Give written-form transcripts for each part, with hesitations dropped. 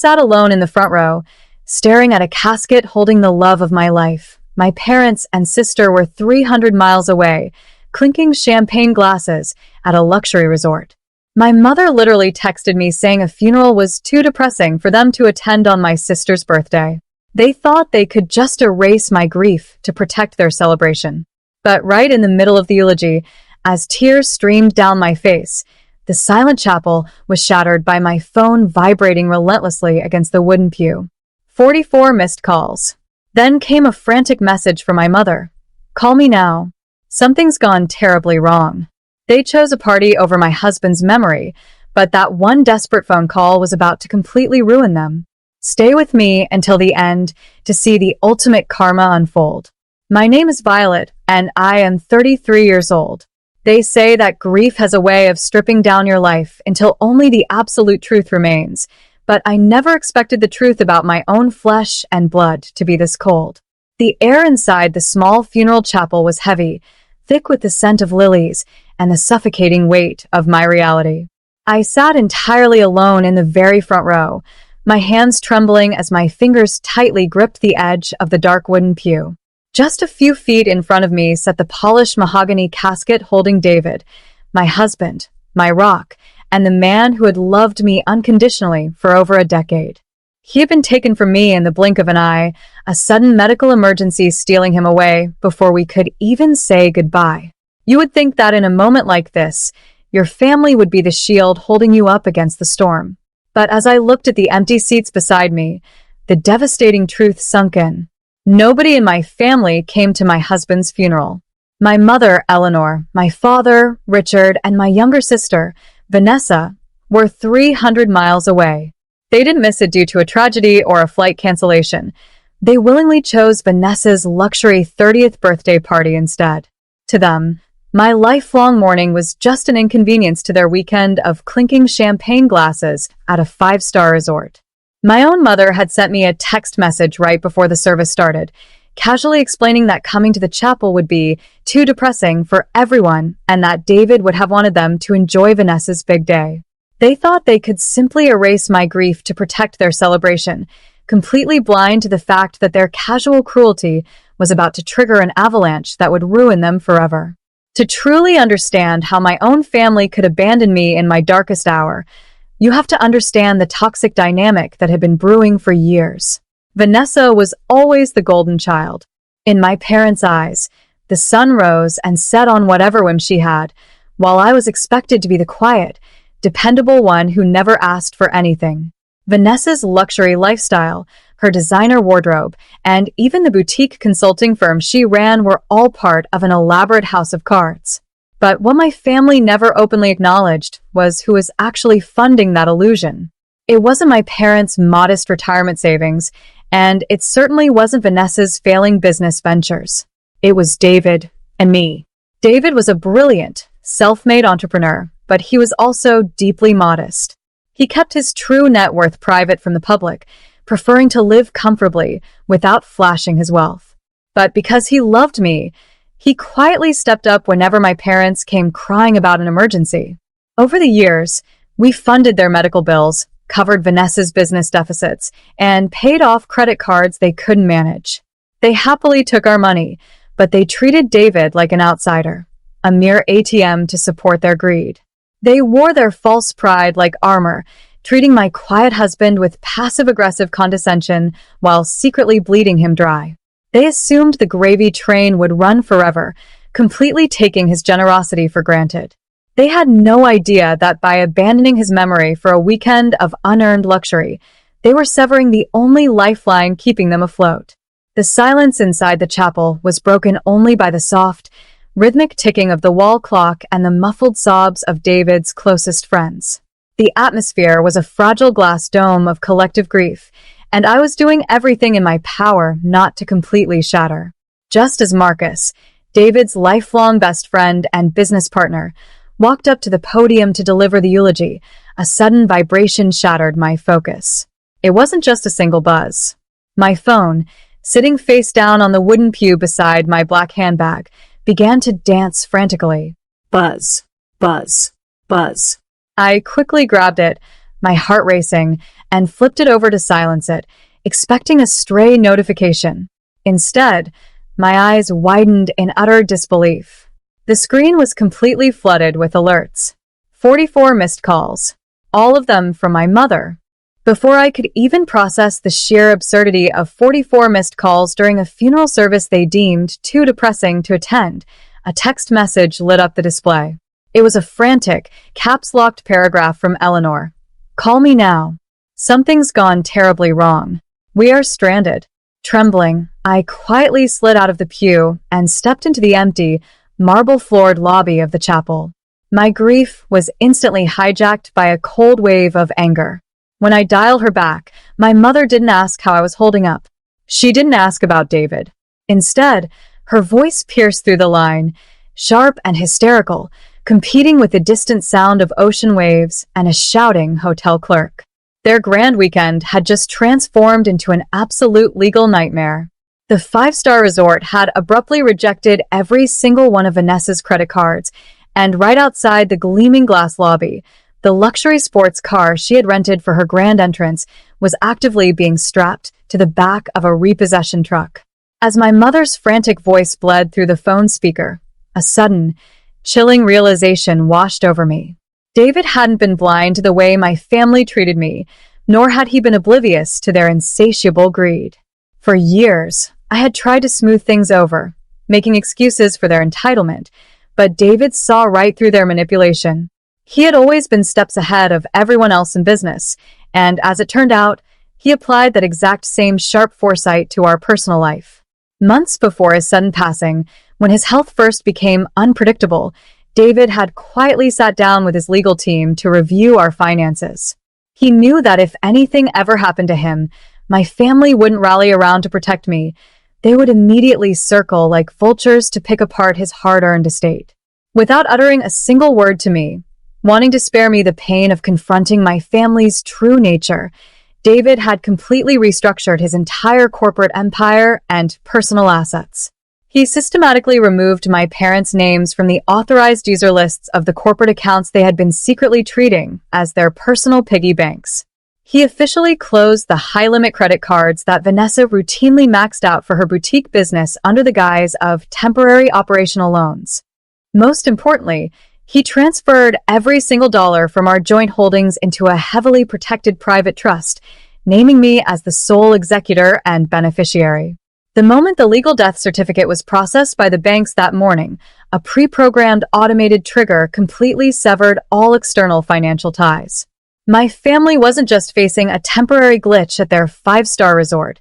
sat alone in the front row, staring at a casket holding the love of my life. My parents and sister were 300 miles away, clinking champagne glasses at a luxury resort. My mother literally texted me saying a funeral was too depressing for them to attend on my sister's birthday. They thought they could just erase my grief to protect their celebration. But right in the middle of the eulogy, as tears streamed down my face, the silent chapel was shattered by my phone vibrating relentlessly against the wooden pew. 44 missed calls. Then came a frantic message from my mother. "Call me now. Something's gone terribly wrong." They chose a party over my husband's memory, but that one desperate phone call was about to completely ruin them. Stay with me until the end to see the ultimate karma unfold. My name is Violet, and I am 33 years old. They say that grief has a way of stripping down your life until only the absolute truth remains, but I never expected the truth about my own flesh and blood to be this cold. The air inside the small funeral chapel was heavy, thick with the scent of lilies and the suffocating weight of my reality. I sat entirely alone in the very front row, my hands trembling as my fingers tightly gripped the edge of the dark wooden pew. Just a few feet in front of me sat the polished mahogany casket holding David, my husband, my rock, and the man who had loved me unconditionally for over a decade. He had been taken from me in the blink of an eye, a sudden medical emergency stealing him away before we could even say goodbye. You would think that in a moment like this, your family would be the shield holding you up against the storm. But as I looked at the empty seats beside me, the devastating truth sunk in. Nobody in my family came to my husband's funeral. My mother, Eleanor, my father, Richard, and my younger sister, Vanessa, were 300 miles away. They didn't miss it due to a tragedy or a flight cancellation. They willingly chose Vanessa's luxury 30th birthday party instead. To them, my lifelong mourning was just an inconvenience to their weekend of clinking champagne glasses at a 5-star resort. My own mother had sent me a text message right before the service started, casually explaining that coming to the chapel would be too depressing for everyone and that David would have wanted them to enjoy Vanessa's big day. They thought they could simply erase my grief to protect their celebration, completely blind to the fact that their casual cruelty was about to trigger an avalanche that would ruin them forever. To truly understand how my own family could abandon me in my darkest hour, you have to understand the toxic dynamic that had been brewing for years. Vanessa was always the golden child. In my parents' eyes, the sun rose and set on whatever whim she had, while I was expected to be the quiet, dependable one who never asked for anything. Vanessa's luxury lifestyle, her designer wardrobe, and even the boutique consulting firm she ran were all part of an elaborate house of cards. But what my family never openly acknowledged was who was actually funding that illusion. It wasn't my parents' modest retirement savings, and it certainly wasn't Vanessa's failing business ventures. It was David and me. David was a brilliant, self-made entrepreneur, but he was also deeply modest. He kept his true net worth private from the public, preferring to live comfortably without flashing his wealth. But because he loved me, he quietly stepped up whenever my parents came crying about an emergency. Over the years, we funded their medical bills, covered Vanessa's business deficits, and paid off credit cards they couldn't manage. They happily took our money, but they treated David like an outsider, a mere ATM to support their greed. They wore their false pride like armor, treating my quiet husband with passive-aggressive condescension while secretly bleeding him dry. They assumed the gravy train would run forever, completely taking his generosity for granted. They had no idea that by abandoning his memory for a weekend of unearned luxury, they were severing the only lifeline keeping them afloat. The silence inside the chapel was broken only by the soft, rhythmic ticking of the wall clock and the muffled sobs of David's closest friends. The atmosphere was a fragile glass dome of collective grief, and I was doing everything in my power not to completely shatter. Just as Marcus, David's lifelong best friend and business partner, walked up to the podium to deliver the eulogy, a sudden vibration shattered my focus. It wasn't just a single buzz. My phone, sitting face down on the wooden pew beside my black handbag, began to dance frantically. Buzz, buzz, buzz. I quickly grabbed it, my heart racing, and flipped it over to silence it, expecting a stray notification. Instead, my eyes widened in utter disbelief. The screen was completely flooded with alerts. 44 missed calls, all of them from my mother. Before I could even process the sheer absurdity of 44 missed calls during a funeral service they deemed too depressing to attend, a text message lit up the display. It was a frantic, caps-locked paragraph from Eleanor. "Call me now. Something's gone terribly wrong. We are stranded." Trembling, I quietly slid out of the pew and stepped into the empty, marble-floored lobby of the chapel. My grief was instantly hijacked by a cold wave of anger. When I dialed her back, my mother didn't ask how I was holding up. She didn't ask about David. Instead, her voice pierced through the line, sharp and hysterical, competing with the distant sound of ocean waves and a shouting hotel clerk. Their grand weekend had just transformed into an absolute legal nightmare. The five-star resort had abruptly rejected every single one of Vanessa's credit cards, and right outside the gleaming glass lobby, the luxury sports car she had rented for her grand entrance was actively being strapped to the back of a repossession truck. As my mother's frantic voice bled through the phone speaker, a sudden, chilling realization washed over me. David hadn't been blind to the way my family treated me, nor had he been oblivious to their insatiable greed. For years, I had tried to smooth things over, making excuses for their entitlement, but David saw right through their manipulation. He had always been steps ahead of everyone else in business, and as it turned out, he applied that exact same sharp foresight to our personal life. Months before his sudden passing, when his health first became unpredictable, David had quietly sat down with his legal team to review our finances. He knew that if anything ever happened to him, my family wouldn't rally around to protect me. They would immediately circle like vultures to pick apart his hard-earned estate. Without uttering a single word to me, wanting to spare me the pain of confronting my family's true nature, David had completely restructured his entire corporate empire and personal assets. He systematically removed my parents' names from the authorized user lists of the corporate accounts they had been secretly treating as their personal piggy banks. He officially closed the high-limit credit cards that Vanessa routinely maxed out for her boutique business under the guise of temporary operational loans. Most importantly, he transferred every single dollar from our joint holdings into a heavily protected private trust, naming me as the sole executor and beneficiary. The moment the legal death certificate was processed by the banks that morning, a pre-programmed automated trigger completely severed all external financial ties. My family wasn't just facing a temporary glitch at their five-star resort.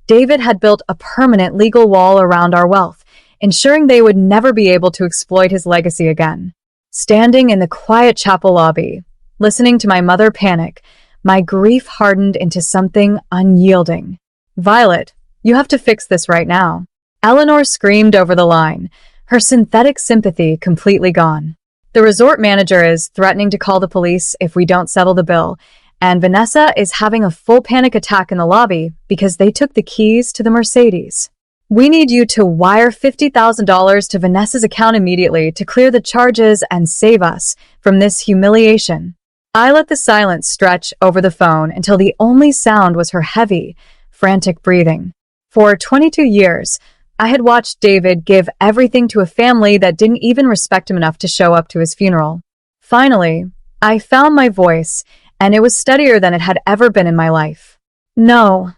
David had built a permanent legal wall around our wealth, ensuring they would never be able to exploit his legacy again. Standing in the quiet chapel lobby, listening to my mother panic, my grief hardened into something unyielding. "Violet, you have to fix this right now." Eleanor screamed over the line, her synthetic sympathy completely gone. "The resort manager is threatening to call the police if we don't settle the bill, and Vanessa is having a full panic attack in the lobby because they took the keys to the Mercedes. We need you to wire $50,000 to Vanessa's account immediately to clear the charges and save us from this humiliation." I let the silence stretch over the phone until the only sound was her heavy, frantic breathing. For 22 years, I had watched David give everything to a family that didn't even respect him enough to show up to his funeral. Finally, I found my voice, and it was steadier than it had ever been in my life. "No,"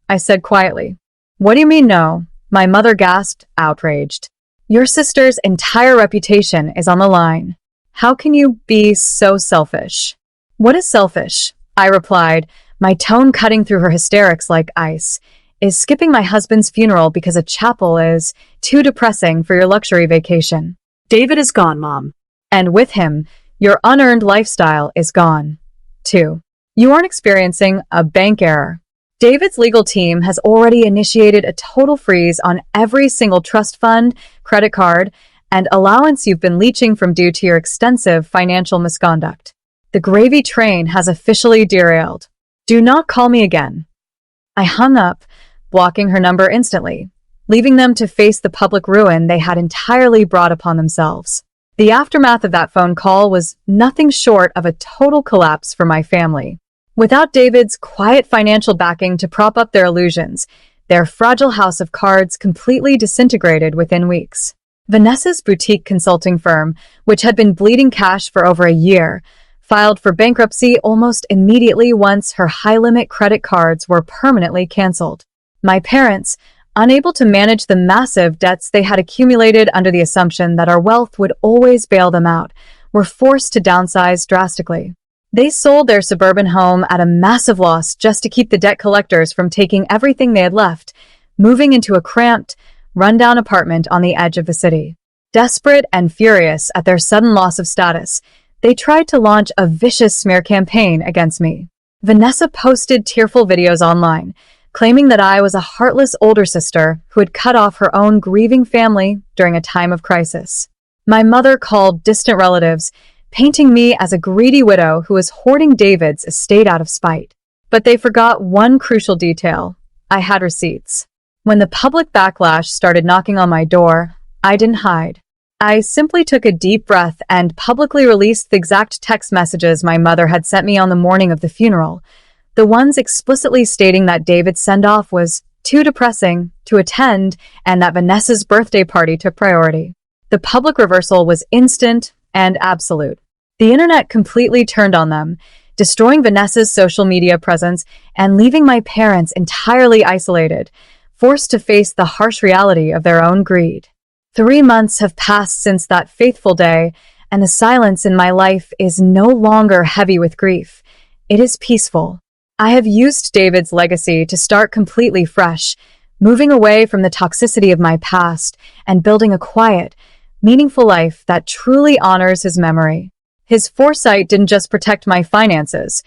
I said quietly. "What do you mean no?" My mother gasped, outraged. "Your sister's entire reputation is on the line. How can you be so selfish?" "What is selfish?" I replied, my tone cutting through her hysterics like ice. "Is skipping my husband's funeral because a chapel is too depressing for your luxury vacation. David is gone, Mom. And with him, your unearned lifestyle is gone, too. You aren't experiencing a bank error. David's legal team has already initiated a total freeze on every single trust fund, credit card, and allowance you've been leeching from due to your extensive financial misconduct. The gravy train has officially derailed. Do not call me again." I hung up, blocking her number instantly, leaving them to face the public ruin they had entirely brought upon themselves. The aftermath of that phone call was nothing short of a total collapse for my family. Without David's quiet financial backing to prop up their illusions, their fragile house of cards completely disintegrated within weeks. Vanessa's boutique consulting firm, which had been bleeding cash for over a year, filed for bankruptcy almost immediately once her high-limit credit cards were permanently canceled. My parents, unable to manage the massive debts they had accumulated under the assumption that our wealth would always bail them out, were forced to downsize drastically. They sold their suburban home at a massive loss just to keep the debt collectors from taking everything they had left, moving into a cramped, rundown apartment on the edge of the city. Desperate and furious at their sudden loss of status, they tried to launch a vicious smear campaign against me. Vanessa posted tearful videos online, claiming that I was a heartless older sister who had cut off her own grieving family during a time of crisis. My mother called distant relatives, painting me as a greedy widow who was hoarding David's estate out of spite. But they forgot one crucial detail. I had receipts. When the public backlash started knocking on my door, I didn't hide. I simply took a deep breath and publicly released the exact text messages my mother had sent me on the morning of the funeral, the ones explicitly stating that David's send-off was too depressing to attend and that Vanessa's birthday party took priority. The public reversal was instant and absolute. The internet completely turned on them, destroying Vanessa's social media presence and leaving my parents entirely isolated, forced to face the harsh reality of their own greed. 3 months have passed since that fateful day, and the silence in my life is no longer heavy with grief. It is peaceful. I have used David's legacy to start completely fresh, moving away from the toxicity of my past and building a quiet, meaningful life that truly honors his memory. His foresight didn't just protect my finances.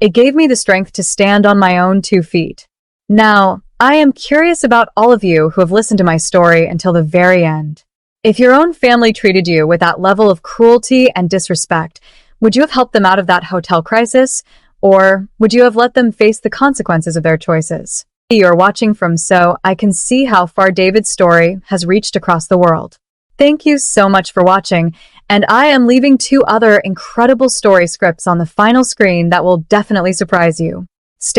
It gave me the strength to stand on my own 2 feet. Now, I am curious about all of you who have listened to my story until the very end. If your own family treated you with that level of cruelty and disrespect, would you have helped them out of that hotel crisis? Or would you have let them face the consequences of their choices? You're watching from so I can see how far David's story has reached across the world. Thank you so much for watching, and I am leaving 2 other incredible story scripts on the final screen that will definitely surprise you.